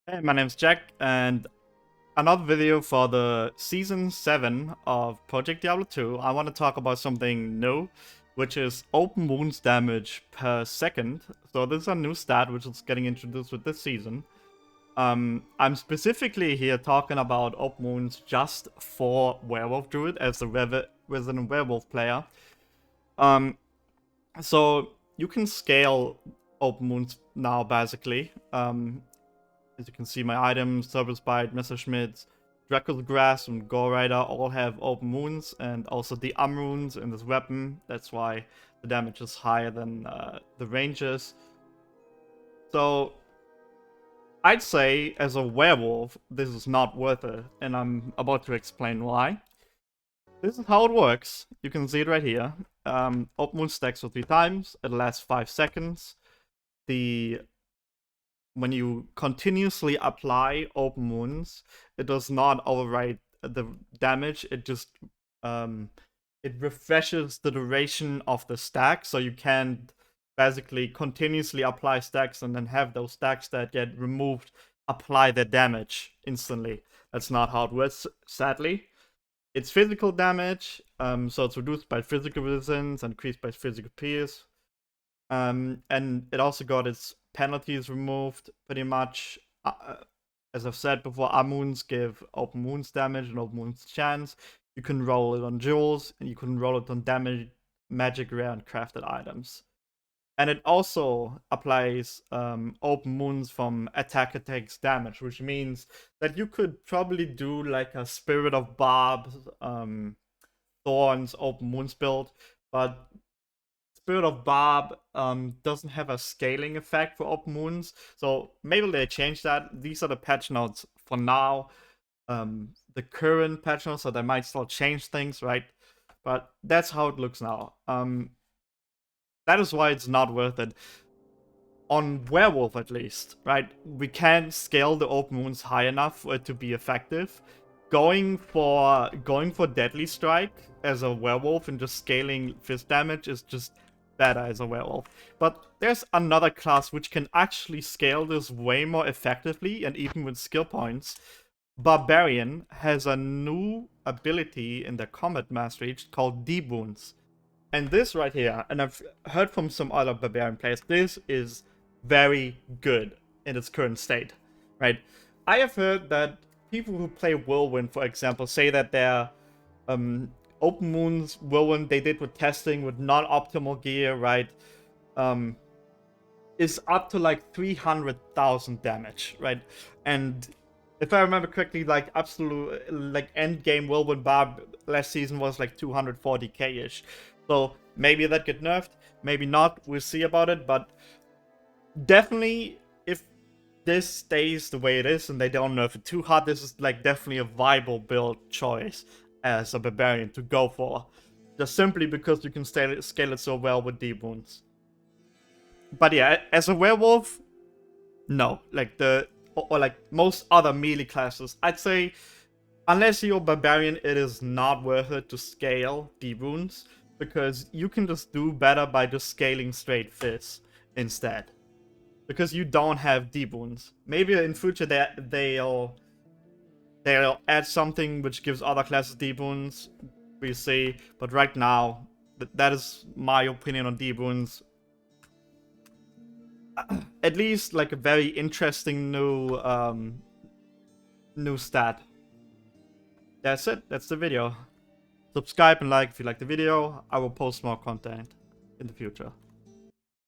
Hey, my name's Jack, and another video for the Season 7 of Project Diablo 2. I want to talk about something new, which is Open Wounds damage per second. So this is a new stat which is getting introduced with this season. I'm specifically here talking about Open Wounds just for Werewolf Druid as a resident Werewolf player. So you can scale Open Wounds now, basically. As you can see, my items, Service Bite, Messerschmitt, Draco's Grasp, and Gore Rider all have open wounds, and also the runes in this weapon. That's why the damage is higher than the ranges. So I'd say, as a werewolf, this is not worth it, and I'm about to explain why. This is how it works. You can see it right here. Open wound stacks for 3 times. It lasts 5 seconds. When you continuously apply open wounds, it does not override the damage. It just it refreshes the duration of the stack, so you can basically continuously apply stacks and then have those stacks that get removed apply their damage instantly. That's not how it works, sadly. It's physical damage, so it's reduced by physical resistance and increased by physical pierce. And it also got its penalties removed, pretty much. As I've said before, wounds give open wounds damage and open wounds chance. You can roll it on jewels, and you can roll it on damage, magic, rare, and crafted items. And it also applies open wounds from attack attacks damage, which means that you could probably do like a Spirit of Barbs, Thorns, open wounds build, but Spirit of Barb doesn't have a scaling effect for open wounds, so maybe they change that. These are the patch notes for now, the current patch notes, so they might still change things, right? But that's how it looks now. That is why it's not worth it. On Werewolf, at least, right? We can't scale the open wounds high enough for it to be effective. Going for Deadly Strike as a werewolf and just scaling fist damage is just better as a werewolf. But there's another class which can actually scale this way more effectively, and even with skill points. Barbarian has a new ability in their combat mastery called Deep Wounds. And this right here, and I've heard from some other Barbarian players, this is very good in its current state, right? I have heard that people who play Whirlwind, for example, say that their Open Wounds Whirlwind they did with testing with non-optimal gear, right, is up to like 300,000 damage, right? And if I remember correctly, like absolute like end game Whirlwind Barb last season was like 240k-ish. So maybe that get nerfed, maybe not. We'll see about it, but definitely if this stays the way it is and they don't nerf it too hard, this is like definitely a viable build choice as a barbarian to go for. Just simply because you can scale it so well with deep wounds. But yeah, as a werewolf, no. Like or like most other melee classes, I'd say unless you're a barbarian, it is not worth it to scale deep wounds, because you can just do better by just scaling straight fists instead. Because you don't have deep wounds. Maybe in future they'll add something which gives other classes deep wounds. We'll see. But right now, that is my opinion on deep wounds. At least like a very interesting new stat. That's it. That's the video. Subscribe and like if you like the video. I will post more content in the future.